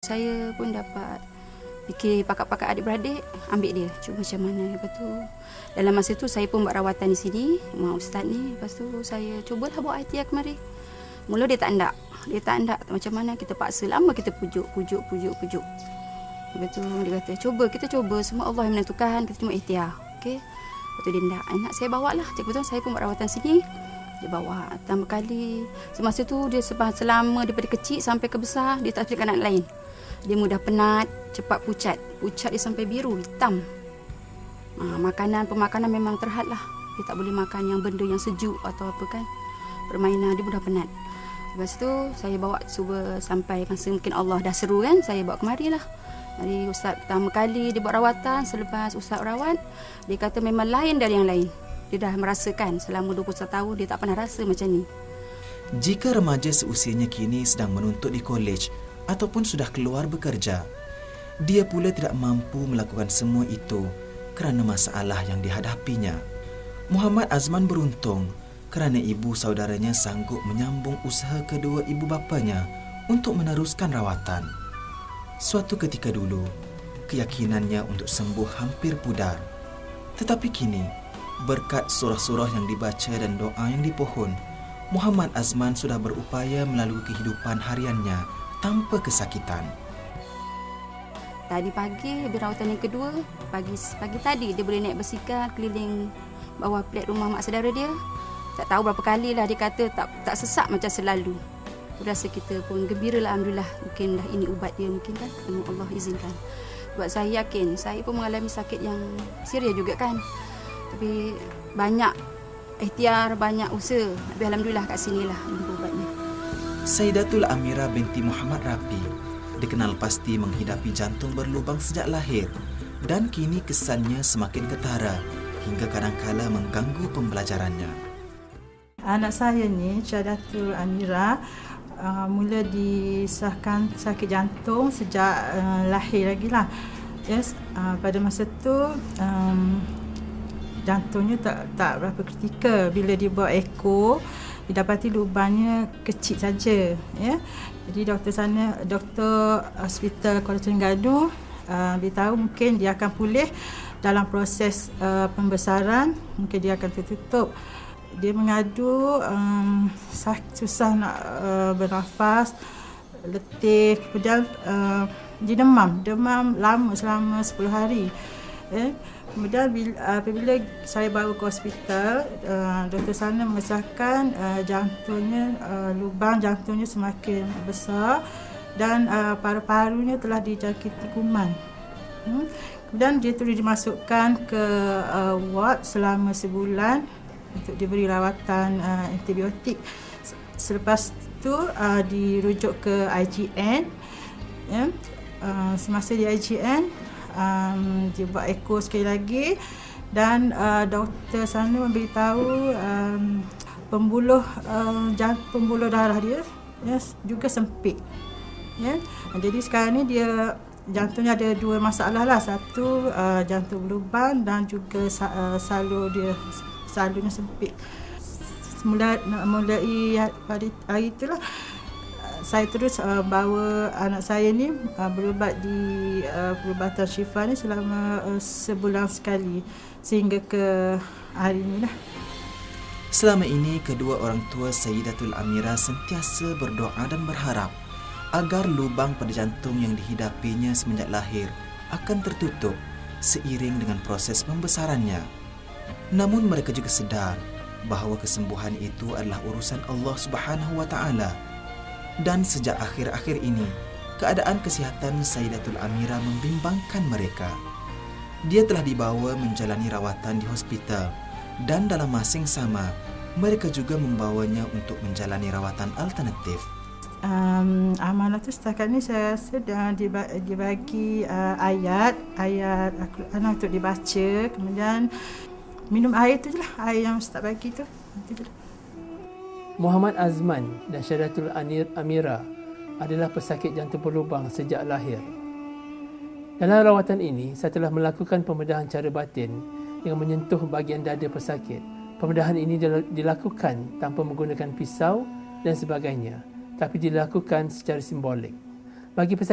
Saya pun dapat fikir pakat-pakat adik-beradik, ambil dia, cuba macam mana. Lepas tu, dalam masa tu saya pun buat rawatan di sini, mak ustaz ni. Lepas tu saya cubalah bawa ITR kemari. Mula dia tak nak. Macam mana kita paksa, lama kita pujuk. Lepas tu dia kata, kita cuba. Semua Allah yang menentukan, kita cuma ikhtiar. Okay? Lepas tu dia nak saya bawa lah. Betul saya pun buat rawatan sini. Dia bawa pertama kali. Semasa tu dia selama daripada kecil sampai ke besar, dia tak fikir anak lain. Dia mudah penat, cepat pucat. Pucat dia sampai biru, hitam. Pemakanan memang terhad lah. Dia tak boleh makan yang benda yang sejuk atau apa kan. Permainan, dia mudah penat. Lepas tu saya bawa cuba sampai masa mungkin Allah dah seru kan, saya bawa kemari lah. Dari ustaz pertama kali dia buat rawatan, selepas ustaz rawat, dia kata memang lain dari yang lain. Dia dah merasakan selama 21 tahun dia tak pernah rasa macam ni. Jika remaja seusianya kini sedang menuntut di kolej ataupun sudah keluar bekerja, dia pula tidak mampu melakukan semua itu kerana masalah yang dihadapinya. Muhammad Azman beruntung kerana ibu saudaranya sanggup menyambung usaha kedua ibu bapanya untuk meneruskan rawatan. Suatu ketika dulu, keyakinannya untuk sembuh hampir pudar. Tetapi kini, berkat surah-surah yang dibaca dan doa yang dipohon, Muhammad Azman sudah berupaya melalui kehidupan hariannya tanpa kesakitan. Tadi pagi, habis rawatan yang kedua, pagi tadi dia boleh naik basikal keliling bawah plat rumah mak saudara dia. Tak tahu berapa kali lah dia kata tak sesak macam selalu. Rasa kita pun gembira lah, alhamdulillah. Mungkin dah ini ubat dia mungkin kan, Allah izinkan. Sebab saya yakin, saya pun mengalami sakit yang serius juga kan. Tapi banyak ikhtiar, banyak usaha. Tapi alhamdulillah kat sinilah jumpa ubatnya. Sayyidatul Amira binti Muhammad Rapi dikenal pasti menghidapi jantung berlubang sejak lahir, dan kini kesannya semakin ketara hingga kadangkala mengganggu pembelajarannya. Anak saya ni, Sayyidatul Amira, mula disahkan sakit jantung sejak lahir lagi lah. Yes, pada masa tu jantungnya tak berapa kritikal. Bila dia buat eko, didapati lubangnya kecil saja. Ya. Jadi doktor hospital Kuala Terengganu beritahu mungkin dia akan pulih dalam proses pembesaran, mungkin dia akan tertutup. Dia mengadu susah nak bernafas, letih, kemudian dia demam lama selama 10 hari. Kemudian apabila saya bawa ke hospital, doktor sana mengesahkan lubang jantungnya semakin besar dan paru-parunya telah dijangkiti kuman. Kemudian dia terus dimasukkan ke ward selama sebulan untuk diberi rawatan antibiotik. Selepas tu dirujuk ke IGN. Semasa di IGN, dia buat eko sekali lagi dan doktor sana memberitahu pembuluh darah dia juga sempit. Jadi sekarang ni jantungnya ada dua masalah lah. Satu, jantung berlubang dan juga salurnya sempit. Mulai pada hari itulah saya terus bawa anak saya ni berubat di perubatan Syifa ni selama sebulan sekali sehingga ke hari ini lah. Selama ini, kedua orang tua Sayyidatul Amira sentiasa berdoa dan berharap agar lubang pada jantung yang dihidapinya semenjak lahir akan tertutup seiring dengan proses pembesarannya. Namun mereka juga sedar bahawa kesembuhan itu adalah urusan Allah Subhanahu wa Ta'ala. Dan sejak akhir-akhir ini, keadaan kesihatan Sayyidatul Amira membimbangkan mereka. Dia telah dibawa menjalani rawatan di hospital dan dalam masa yang sama, mereka juga membawanya untuk menjalani rawatan alternatif. Amanah tu setakat ni saya rasa dah dibagi ayat Al-Quran untuk dibaca, kemudian minum air tu je lah, air yang Ustaz bagi tu. Muhammad Azman dan Sayyidatul Amira adalah pesakit jantung berlubang sejak lahir. Dalam rawatan ini, saya telah melakukan pembedahan cara batin dengan menyentuh bahagian dada pesakit. Pembedahan ini dilakukan tanpa menggunakan pisau dan sebagainya, tapi dilakukan secara simbolik. Bagi pesakit